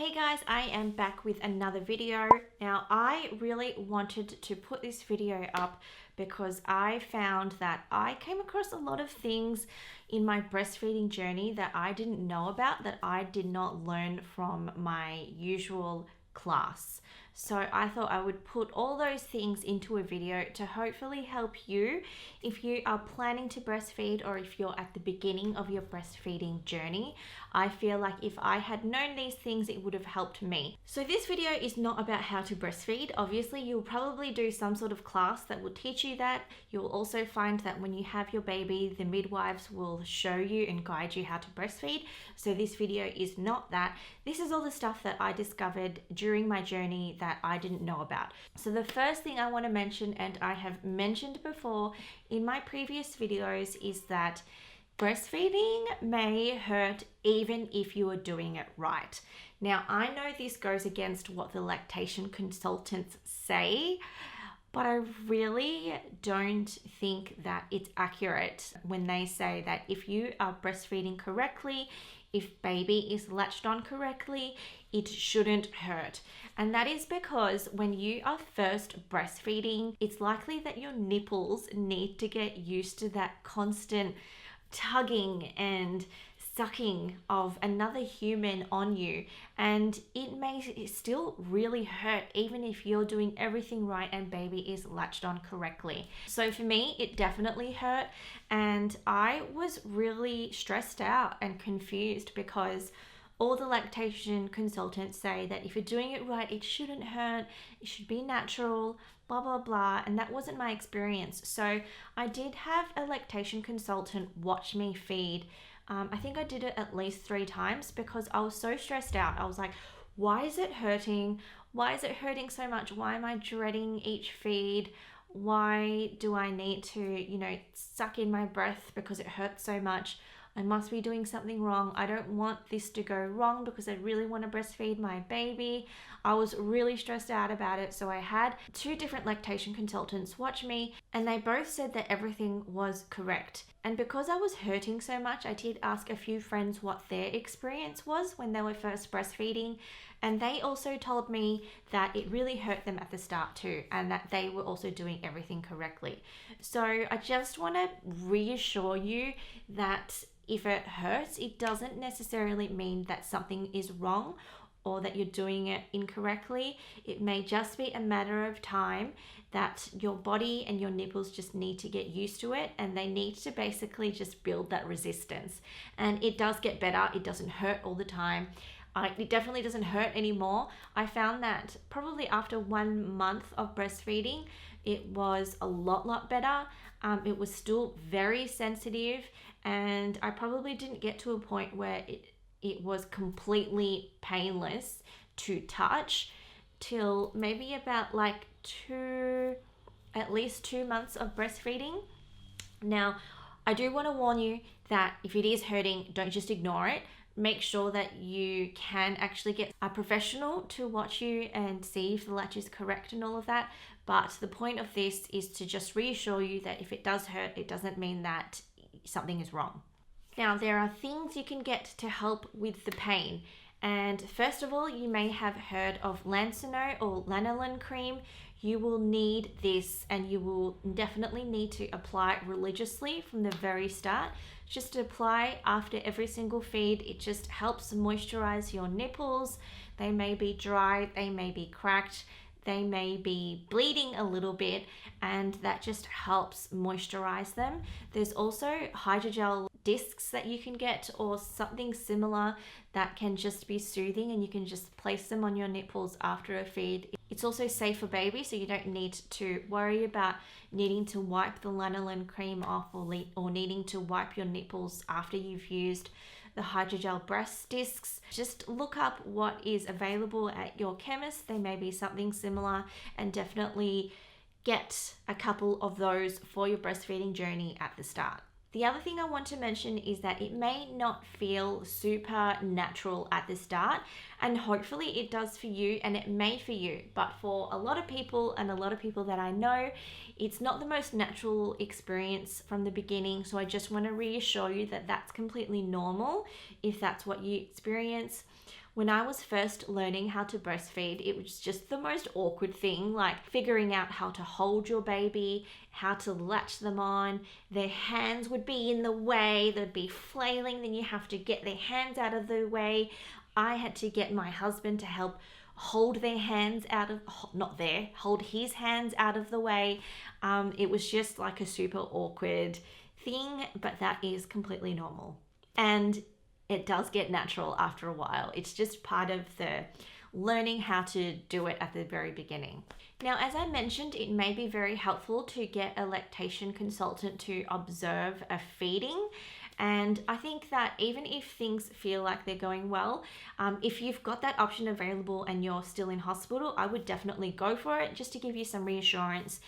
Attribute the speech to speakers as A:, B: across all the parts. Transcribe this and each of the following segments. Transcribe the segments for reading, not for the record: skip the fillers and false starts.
A: Hey guys, I am back with another video. Now, I really wanted to put this video up because I found that I came across a lot of things in my breastfeeding journey that I didn't know about, that I did not learn from my usual class. So I thought I would put all those things into a video to hopefully help you if you are planning to breastfeed or if you're at the beginning of your breastfeeding journey. I feel like if I had known these things, it would have helped me. So this video is not about how to breastfeed. Obviously, you'll probably do some sort of class that will teach you that. You'll also find that when you have your baby, the midwives will show you and guide you how to breastfeed. So this video is not that. This is all the stuff that I discovered during my journey that I didn't know about. So the first thing I want to mention, and I have mentioned before in my previous videos, is that breastfeeding may hurt even if you are doing it right. Now, I know this goes against what the lactation consultants say, but I really don't think that it's accurate when they say that if you are breastfeeding correctly, if baby is latched on correctly, it shouldn't hurt. And that is because when you are first breastfeeding, it's likely that your nipples need to get used to that constant tugging and sucking of another human on you, and it may still really hurt even if you're doing everything right and baby is latched on correctly. So for me, it definitely hurt, and I was really stressed out and confused because all the lactation consultants say that if you're doing it right, it shouldn't hurt, it should be natural, blah, blah, blah. And that wasn't my experience. So I did have a lactation consultant watch me feed. I think I did it at least 3 times because I was so stressed out. I was like, why is it hurting? Why is it hurting so much? Why am I dreading each feed? Why do I need to, suck in my breath because it hurts so much? I must be doing something wrong. I don't want this to go wrong because I really want to breastfeed my baby. I was really stressed out about it. So I had 2 different lactation consultants watch me, and they both said that everything was correct. And because I was hurting so much, I did ask a few friends what their experience was when they were first breastfeeding. And they also told me that it really hurt them at the start too, and that they were also doing everything correctly. So I just want to reassure you that if it hurts, it doesn't necessarily mean that something is wrong or that you're doing it incorrectly. It may just be a matter of time that your body and your nipples just need to get used to it, and they need to basically just build that resistance. And it does get better. It doesn't hurt all the time. It definitely doesn't hurt anymore. I found that probably after 1 month of breastfeeding, it was a lot better. It was still very sensitive, and I probably didn't get to a point where it was completely painless to touch till maybe about at least 2 months of breastfeeding. Now, I do want to warn you that if it is hurting, don't just ignore it. Make sure that you can actually get a professional to watch you and see if the latch is correct and all of that. But the point of this is to just reassure you that if it does hurt, it doesn't mean that something is wrong. Now, there are things you can get to help with the pain. And first of all, you may have heard of Lansino or lanolin cream. You will need this, and you will definitely need to apply it religiously from the very start. Just apply after every single feed. It just helps moisturize your nipples. They may be dry, they may be cracked, they may be bleeding a little bit, and that just helps moisturize them. There's also hydrogel discs that you can get or something similar that can just be soothing, and you can just place them on your nipples after a feed. It's also safe for baby, so you don't need to worry about needing to wipe the lanolin cream off or needing to wipe your nipples after you've used the hydrogel breast discs. Just look up what is available at your chemist. They may be something similar, and definitely get a couple of those for your breastfeeding journey at the start. The other thing I want to mention is that it may not feel super natural at the start, and hopefully it does for you, and it may for you, but for a lot of people, and a lot of people that I know, it's not the most natural experience from the beginning. So I just want to reassure you that that's completely normal if that's what you experience. When I was first learning how to breastfeed, it was just the most awkward thing, like figuring out how to hold your baby, how to latch them on. Their hands would be in the way, they'd be flailing, then you have to get their hands out of the way. I had to get my husband to help hold their hands out of, hold his hands out of the way. It was just like a super awkward thing, but that is completely normal. And it does get natural after a while. It's just part of the learning how to do it at the very beginning. Now, as I mentioned, it may be very helpful to get a lactation consultant to observe a feeding. And I think that even if things feel like they're going well, if you've got that option available and you're still in hospital, I would definitely go for it, just to give you some reassurance,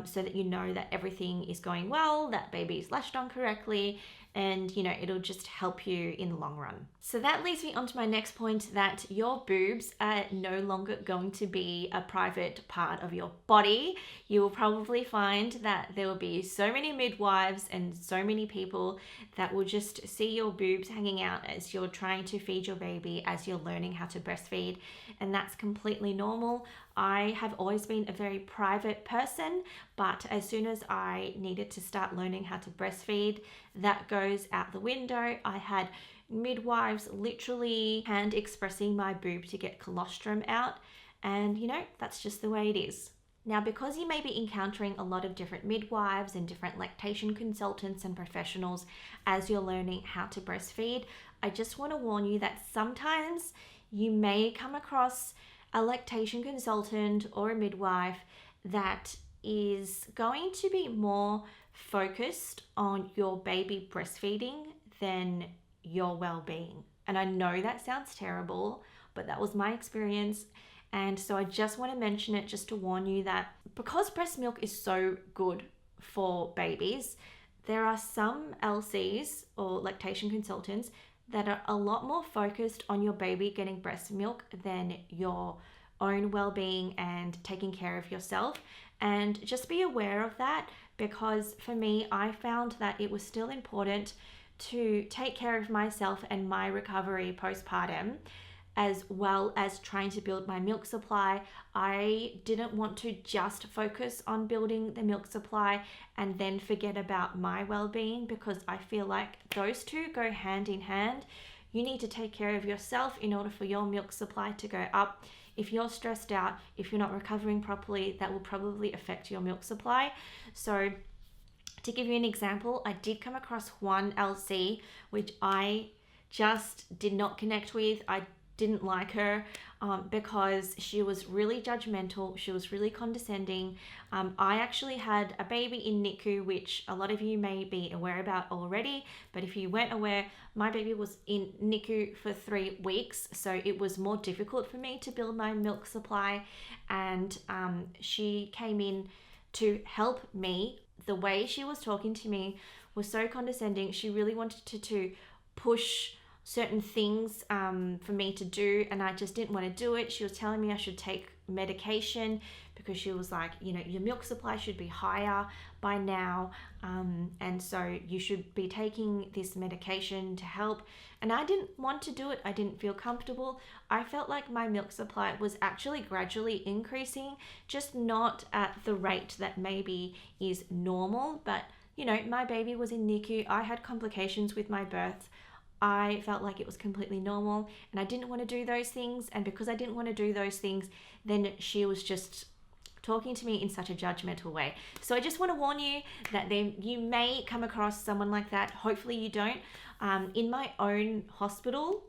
A: so that you know that everything is going well, that baby is latched on correctly, and it'll just help you in the long run. So that leads me on to my next point, that your boobs are no longer going to be a private part of your body. You will probably find that there will be so many midwives and so many people that will just see your boobs hanging out as you're trying to feed your baby, as you're learning how to breastfeed, and that's completely normal. I have always been a very private person, but as soon as I needed to start learning how to breastfeed, that goes out the window. I had midwives literally hand expressing my boob to get colostrum out, and that's just the way it is. Now, because you may be encountering a lot of different midwives and different lactation consultants and professionals as you're learning how to breastfeed, I just want to warn you that sometimes you may come across a lactation consultant or a midwife that is going to be more focused on your baby breastfeeding than your well-being. And I know that sounds terrible, but that was my experience. And so I just want to mention it, just to warn you that because breast milk is so good for babies, there are some LCs or lactation consultants that are a lot more focused on your baby getting breast milk than your own well-being and taking care of yourself. And just be aware of that, because for me, I found that it was still important to take care of myself and my recovery postpartum, as well as trying to build my milk supply. I didn't want to just focus on building the milk supply and then forget about my well-being, because I feel like those two go hand in hand. You need to take care of yourself in order for your milk supply to go up. If you're stressed out, if you're not recovering properly, that will probably affect your milk supply. So to give you an example, I did come across one LC which I just did not connect with. I didn't like her because she was really judgmental. She was really condescending. I actually had a baby in NICU, which a lot of you may be aware about already, but if you weren't aware, my baby was in NICU for 3 weeks, so it was more difficult for me to build my milk supply, and she came in to help me. The way she was talking to me was so condescending. She really wanted to push certain things for me to do, and I just didn't want to do it. She was telling me I should take medication because she was like, your milk supply should be higher by now, and so you should be taking this medication to help. And I didn't want to do it. I didn't feel comfortable. I felt like my milk supply was actually gradually increasing, just not at the rate that maybe is normal. But my baby was in NICU. I had complications with my birth. I felt like it was completely normal, and I didn't want to do those things. And because I didn't want to do those things, then she was just talking to me in such a judgmental way. So I just want to warn you that you may come across someone like that. Hopefully you don't. In my own hospital,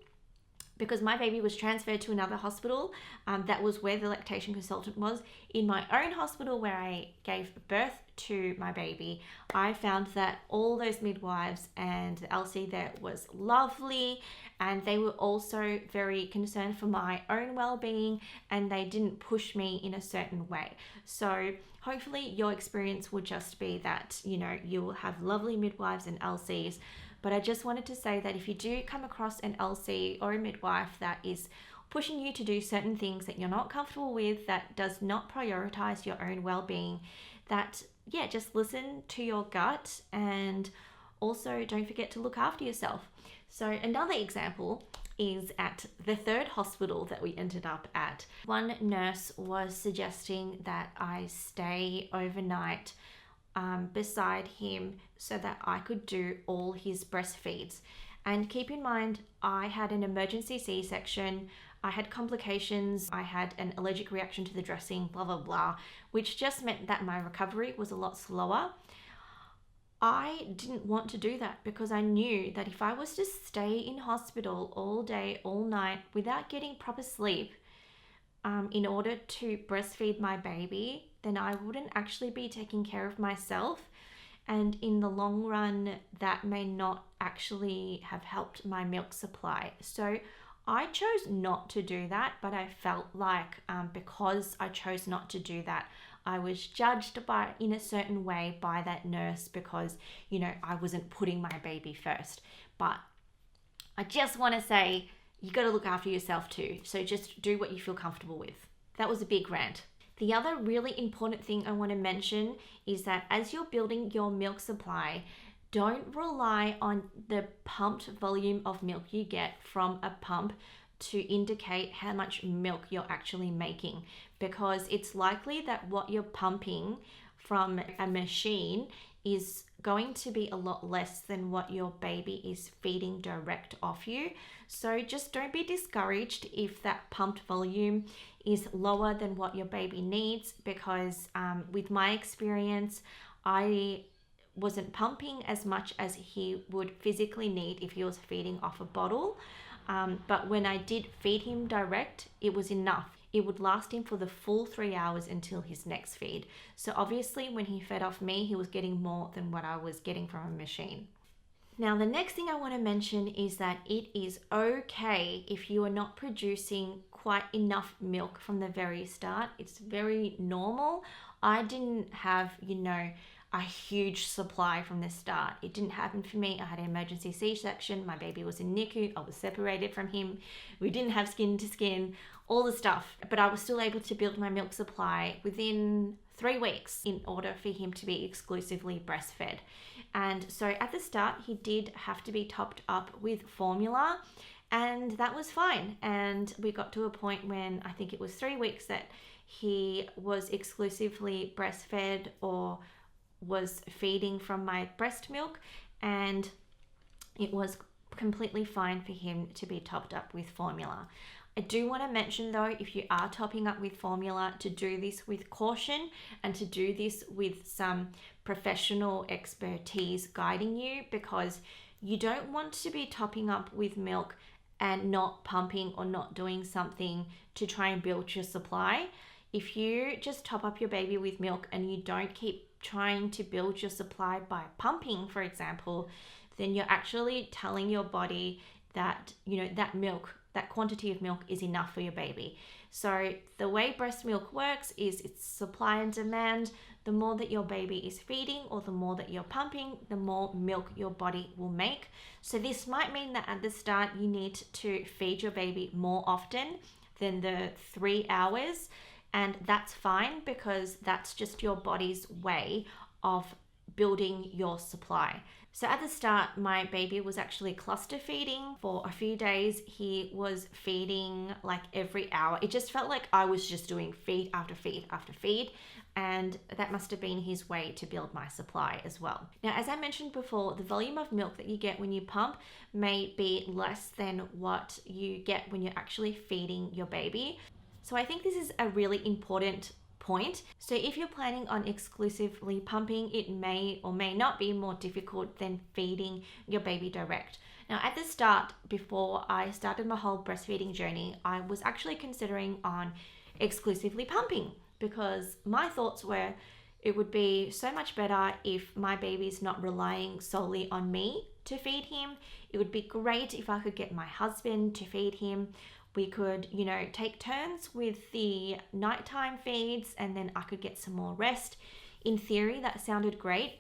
A: because my baby was transferred to another hospital, that was where the lactation consultant was. In my own hospital where I gave birth to my baby, I found that all those midwives and the LC there was lovely, and they were also very concerned for my own well-being, and they didn't push me in a certain way. So hopefully your experience will just be that, you will have lovely midwives and LCs. But I just wanted to say that if you do come across an LC or a midwife that is pushing you to do certain things that you're not comfortable with, that does not prioritize your own well-being, that, just listen to your gut, and also don't forget to look after yourself. So another example, is at the third hospital that we ended up at. One nurse was suggesting that I stay overnight beside him so that I could do all his breastfeeds. And keep in mind, I had an emergency C-section, I had complications, I had an allergic reaction to the dressing, blah, blah, blah, which just meant that my recovery was a lot slower. I didn't want to do that because I knew that if I was to stay in hospital all day, all night, without getting proper sleep, in order to breastfeed my baby, then I wouldn't actually be taking care of myself. And in the long run, that may not actually have helped my milk supply. So I chose not to do that, but I felt like because I chose not to do that, I was judged in a certain way by that nurse because, I wasn't putting my baby first. But I just want to say, you got to look after yourself too. So just do what you feel comfortable with. That was a big rant. The other really important thing I want to mention is that as you're building your milk supply, don't rely on the pumped volume of milk you get from a pump to indicate how much milk you're actually making, because it's likely that what you're pumping from a machine is going to be a lot less than what your baby is feeding direct off you. So just don't be discouraged if that pumped volume is lower than what your baby needs, because with my experience, I wasn't pumping as much as he would physically need if he was feeding off a bottle. But when I did feed him direct, it was enough. It would last him for the full 3 hours until his next feed. So obviously when he fed off me, he was getting more than what I was getting from a machine. Now, the next thing I want to mention is that it is okay if you are not producing quite enough milk from the very start. It's very normal. I didn't have, a huge supply from the start. It didn't happen for me. I had an emergency C-section. My baby was in NICU. I was separated from him. We didn't have skin to skin, all the stuff. But I was still able to build my milk supply within 3 weeks in order for him to be exclusively breastfed. And so at the start, he did have to be topped up with formula, and that was fine. And we got to a point when I think it was 3 weeks that he was exclusively breastfed or was feeding from my breast milk, and it was completely fine for him to be topped up with formula. I do want to mention though, if you are topping up with formula, to do this with caution and to do this with some professional expertise guiding you, because you don't want to be topping up with milk and not pumping or not doing something to try and build your supply. If you just top up your baby with milk and you don't keep trying to build your supply by pumping, for example, then you're actually telling your body that, that milk, that quantity of milk is enough for your baby. So the way breast milk works is it's supply and demand. The more that your baby is feeding or the more that you're pumping, the more milk your body will make. So this might mean that at the start you need to feed your baby more often than the 3 hours. And that's fine, because that's just your body's way of building your supply. So at the start, my baby was actually cluster feeding for a few days. He was feeding like every hour. It just felt like I was just doing feed after feed after feed. And that must have been his way to build my supply as well. Now, as I mentioned before, the volume of milk that you get when you pump may be less than what you get when you're actually feeding your baby. So I think this is a really important point. So if you're planning on exclusively pumping, it may or may not be more difficult than feeding your baby direct. Now, at the start, before I started my whole breastfeeding journey, I was actually considering on exclusively pumping, because my thoughts were it would be so much better if my baby's not relying solely on me to feed him. It would be great if I could get my husband to feed him. We could, take turns with the nighttime feeds, and then I could get some more rest. In theory, that sounded great.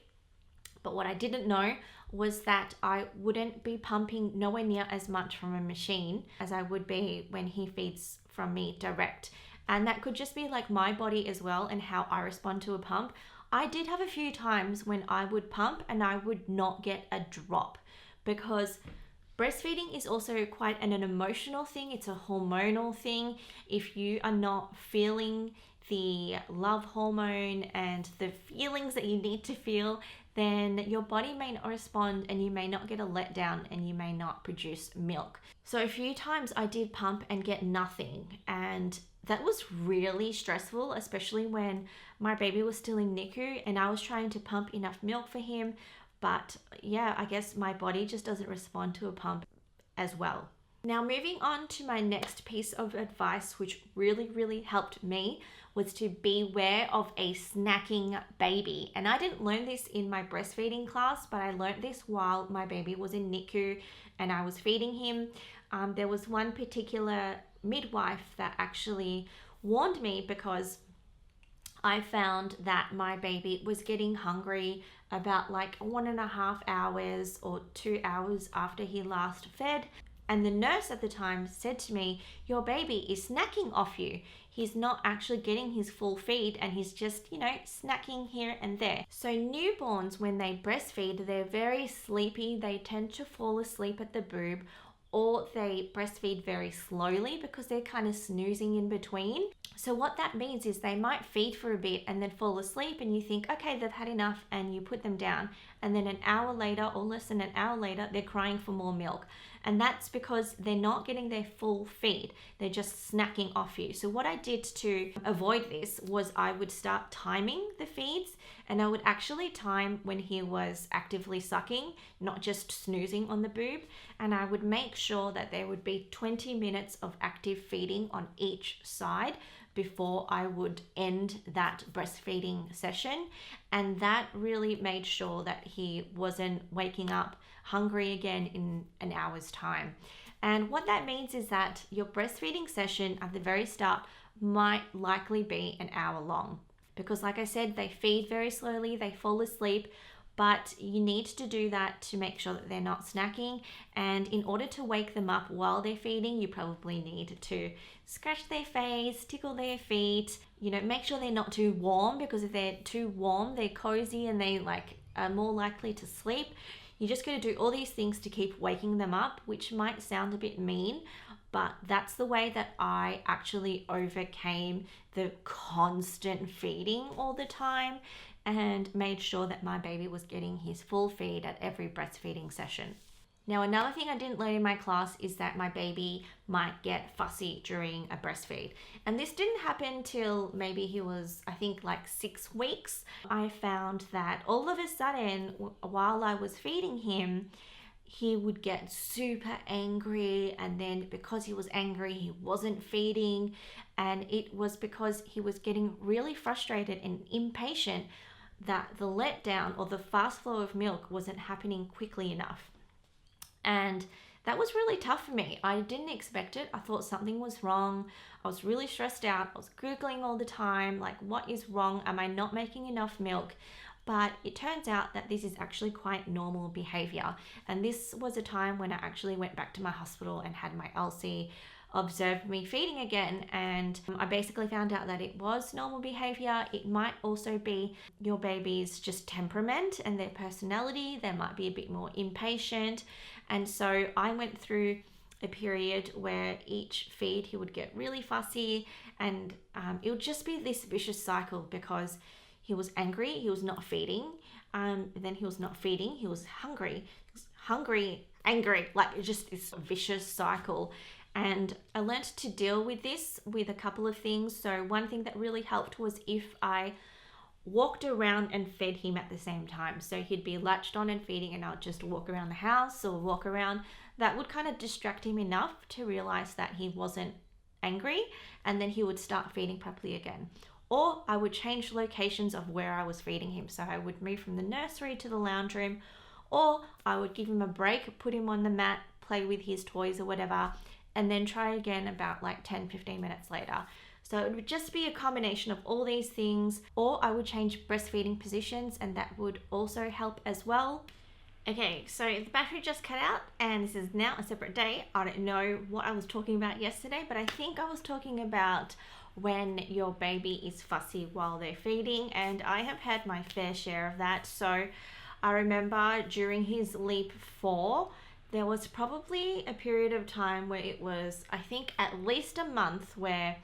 A: But what I didn't know was that I wouldn't be pumping nowhere near as much from a machine as I would be when he feeds from me direct. And that could just be like my body as well and how I respond to a pump. I did have a few times when I would pump and I would not get a drop, because Breastfeeding is also quite an emotional thing. It's a hormonal thing. If you are not feeling the love hormone and the feelings that you need to feel, then your body may not respond and you may not get a letdown and you may not produce milk. So a few times I did pump and get nothing, and that was really stressful, especially when my baby was still in NICU and I was trying to pump enough milk for him. But yeah, I guess my body just doesn't respond to a pump as well. Now, moving on to my next piece of advice, which really helped me, was to beware of a snacking baby. And I didn't learn this in my breastfeeding class, but I learned this while my baby was in NICU and I was feeding him. There was one particular midwife that actually warned me because I found that my baby was getting hungry about like 1.5 hours or 2 hours after he last fed. And the nurse at the time said to me, your baby is snacking off you. He's not actually getting his full feed and he's just, snacking here and there. So newborns, when they breastfeed, they're very sleepy. They tend to fall asleep at the boob, or they breastfeed very slowly because they're kind of snoozing in between. So what that means is they might feed for a bit and then fall asleep and you think, okay, they've had enough, and you put them down. And then an hour later or less than an hour later, they're crying for more milk. And that's because they're not getting their full feed. They're just snacking off you. So what I did to avoid this was I would start timing the feeds, and I would actually time when he was actively sucking, not just snoozing on the boob. And I would make sure that there would be 20 minutes of active feeding on each side before I would end that breastfeeding session. And that really made sure that he wasn't waking up hungry again in an hour's time. And what that means is that your breastfeeding session at the very start might likely be an hour long, because like I said, they feed very slowly, they fall asleep, but you need to do that to make sure that they're not snacking. And in order to wake them up while they're feeding, you probably need to scratch their face, tickle their feet, make sure they're not too warm, because if they're too warm, they're cozy and they are more likely to sleep. You're just going to do all these things to keep waking them up, which might sound a bit mean, but that's the way that I actually overcame the constant feeding all the time and made sure that my baby was getting his full feed at every breastfeeding session. Now, another thing I didn't learn in my class is that my baby might get fussy during a breastfeed. And this didn't happen till maybe he was, I think, like 6 weeks. I found that all of a sudden, while I was feeding him, he would get super angry, and then because he was angry, he wasn't feeding. And it was because he was getting really frustrated and impatient that the letdown or the fast flow of milk wasn't happening quickly enough. And that was really tough for me. I didn't expect it. I thought something was wrong. I was really stressed out. I was Googling all the time, like, what is wrong? Am I not making enough milk? But it turns out that this is actually quite normal behavior. And this was a time when I actually went back to my hospital and had my LC observed me feeding again, and I basically found out that it was normal behavior. It might also be your baby's just temperament and their personality. They might be a bit more impatient. And so I went through a period where each feed he would get really fussy, and it would just be this vicious cycle because he was angry, he was not feeding, then he was not feeding, he was hungry, angry, like just this vicious cycle. And I learned to deal with this with a couple of things. So one thing that really helped was if I walked around and fed him at the same time. So he'd be latched on and feeding, and I'll just walk around the house or walk around. That would kind of distract him enough to realize that he wasn't angry, and then he would start feeding properly again. Or I would change locations of where I was feeding him. So I would move from the nursery to the lounge room, or I would give him a break, put him on the mat, play with his toys or whatever, and then try again about like 10-15 minutes later. So it would just be a combination of all these things. Or I would change breastfeeding positions, and that would also help as well. Okay, so the battery just cut out and this is now a separate day. I don't know what I was talking about yesterday, but I think I was talking about when your baby is fussy while they're feeding, and I have had my fair share of that. So I remember during his leap 4, there was probably a period of time where it was, I think, at least a month where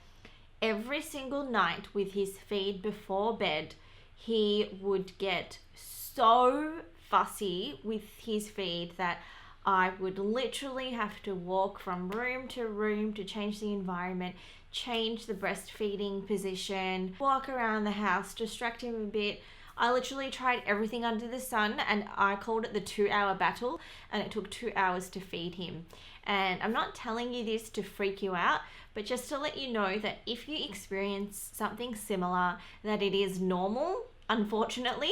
A: every single night with his feed before bed, he would get so fussy with his feed that I would literally have to walk from room to room to change the environment, change the breastfeeding position, walk around the house, distract him a bit. I literally tried everything under the sun, and I called it the 2-hour battle, and it took 2 hours to feed him. And I'm not telling you this to freak you out, but just to let you know that if you experience something similar, that it is normal, unfortunately.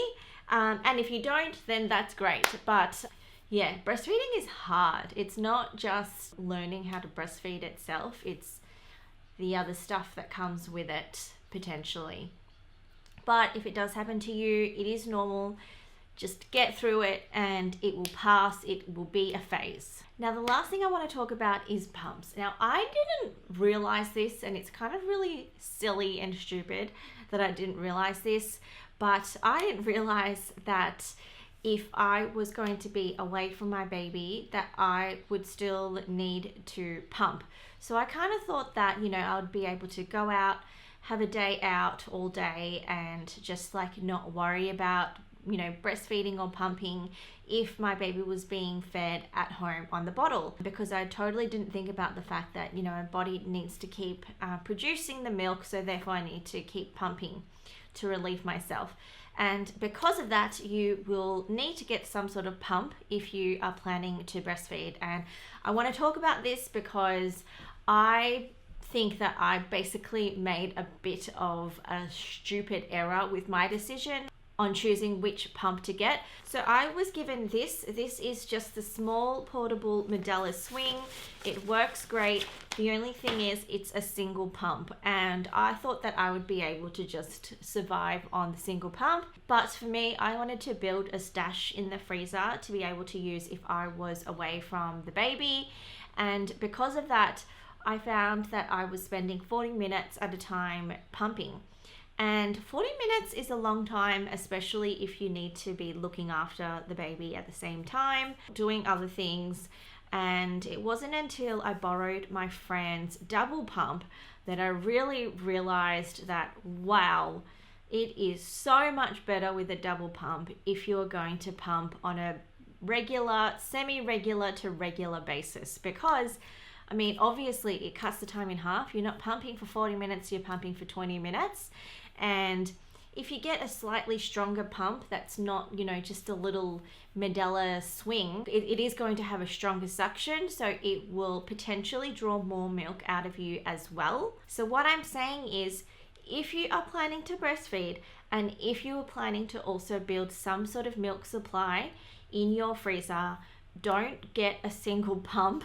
A: And if you don't, then that's great. But yeah, breastfeeding is hard. It's not just learning how to breastfeed itself, it's the other stuff that comes with it, potentially. But if it does happen to you, it is normal. Just get through it and it will pass. It will be a phase. Now, the last thing I want to talk about is pumps. Now, I didn't realize this, and it's kind of really silly and stupid that I didn't realize this, but I didn't realize that if I was going to be away from my baby, that I would still need to pump. So I kind of thought that, I would be able to go out, have a day out all day and just like not worry about, breastfeeding or pumping if my baby was being fed at home on the bottle, because I totally didn't think about the fact that, my body needs to keep producing the milk, so therefore I need to keep pumping to relieve myself. And because of that, you will need to get some sort of pump if you are planning to breastfeed. And I want to talk about this because I think that I basically made a bit of a stupid error with my decision on choosing which pump to get. So I was given this. This is just the small portable Medela swing. It works great. The only thing is it's a single pump, and I thought that I would be able to just survive on the single pump. But for me, I wanted to build a stash in the freezer to be able to use if I was away from the baby. And because of that, I found that I was spending 40 minutes at a time pumping. And 40 minutes is a long time, especially if you need to be looking after the baby at the same time, doing other things. And it wasn't until I borrowed my friend's double pump that I really realized that, wow, it is so much better with a double pump if you're going to pump on a regular, semi-regular to regular basis, because obviously it cuts the time in half. You're not pumping for 40 minutes, you're pumping for 20 minutes. And if you get a slightly stronger pump that's not, just a little Medela swing, it is going to have a stronger suction, so it will potentially draw more milk out of you as well. So what I'm saying is, if you are planning to breastfeed, and if you are planning to also build some sort of milk supply in your freezer, don't get a single pump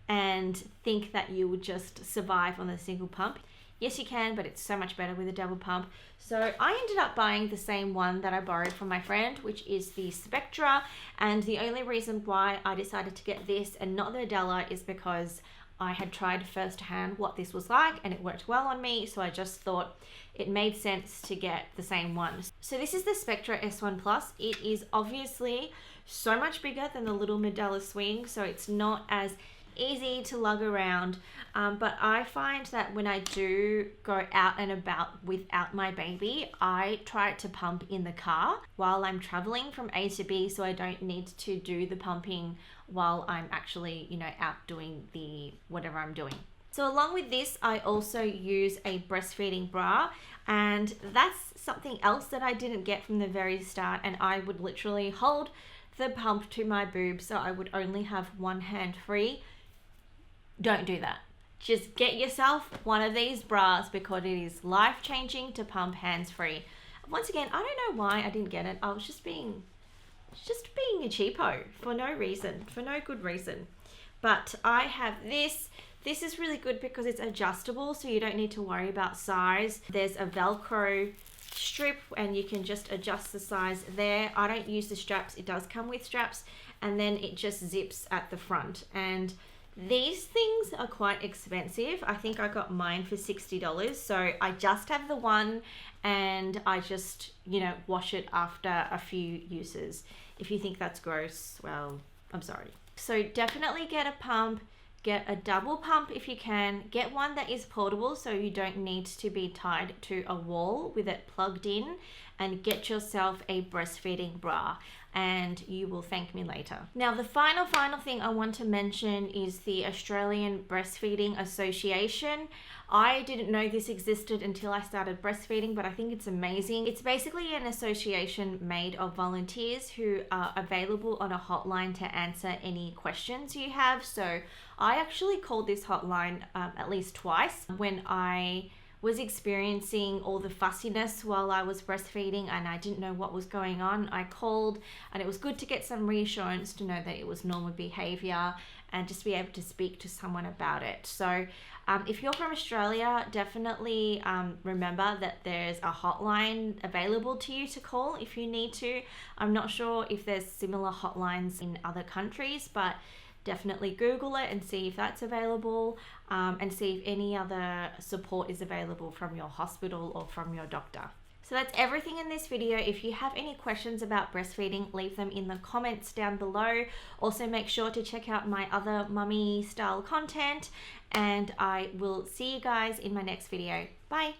A: and think that you will just survive on the single pump. Yes, you can, but it's so much better with a double pump. So I ended up buying the same one that I borrowed from my friend, which is the Spectra. And the only reason why I decided to get this and not the Medela is because I had tried firsthand what this was like and it worked well on me. So I just thought it made sense to get the same one. So this is the Spectra S1 Plus. It is obviously so much bigger than the little Medela swing, so it's not as easy to lug around, but I find that when I do go out and about without my baby, I try to pump in the car while I'm traveling from A to B, so I don't need to do the pumping while I'm actually, out doing the whatever I'm doing. So along with this, I also use a breastfeeding bra, and that's something else that I didn't get from the very start, and I would literally hold the pump to my boob, so I would only have one hand free. Don't do that. Just get yourself one of these bras because it is life-changing to pump hands-free. Once again, I don't know why I didn't get it. I was just being a cheapo for no reason, for no good reason. But I have this. This is really good because it's adjustable, so you don't need to worry about size. There's a Velcro strip and you can just adjust the size there. I don't use the straps. It does come with straps, and then it just zips at the front. And these things are quite expensive. I think I got mine for $60. So I just have the one, and I just, wash it after a few uses. If you think that's gross, well, I'm sorry. So definitely get a pump. Get a double pump if you can. Get one that is portable so you don't need to be tied to a wall with it plugged in, and get yourself a breastfeeding bra and you will thank me later. Now the final thing I want to mention is the Australian Breastfeeding Association. I didn't know this existed until I started breastfeeding, but I think it's amazing. It's basically an association made of volunteers who are available on a hotline to answer any questions you have. So I actually called this hotline at least twice when I was experiencing all the fussiness while I was breastfeeding and I didn't know what was going on. I called, and it was good to get some reassurance to know that it was normal behavior and just be able to speak to someone about it. So if you're from Australia, definitely remember that there's a hotline available to you to call if you need to. I'm not sure if there's similar hotlines in other countries, but definitely Google it and see if that's available, and see if any other support is available from your hospital or from your doctor. So that's everything in this video. If you have any questions about breastfeeding, leave them in the comments down below. Also make sure to check out my other mummy style content, and I will see you guys in my next video. Bye.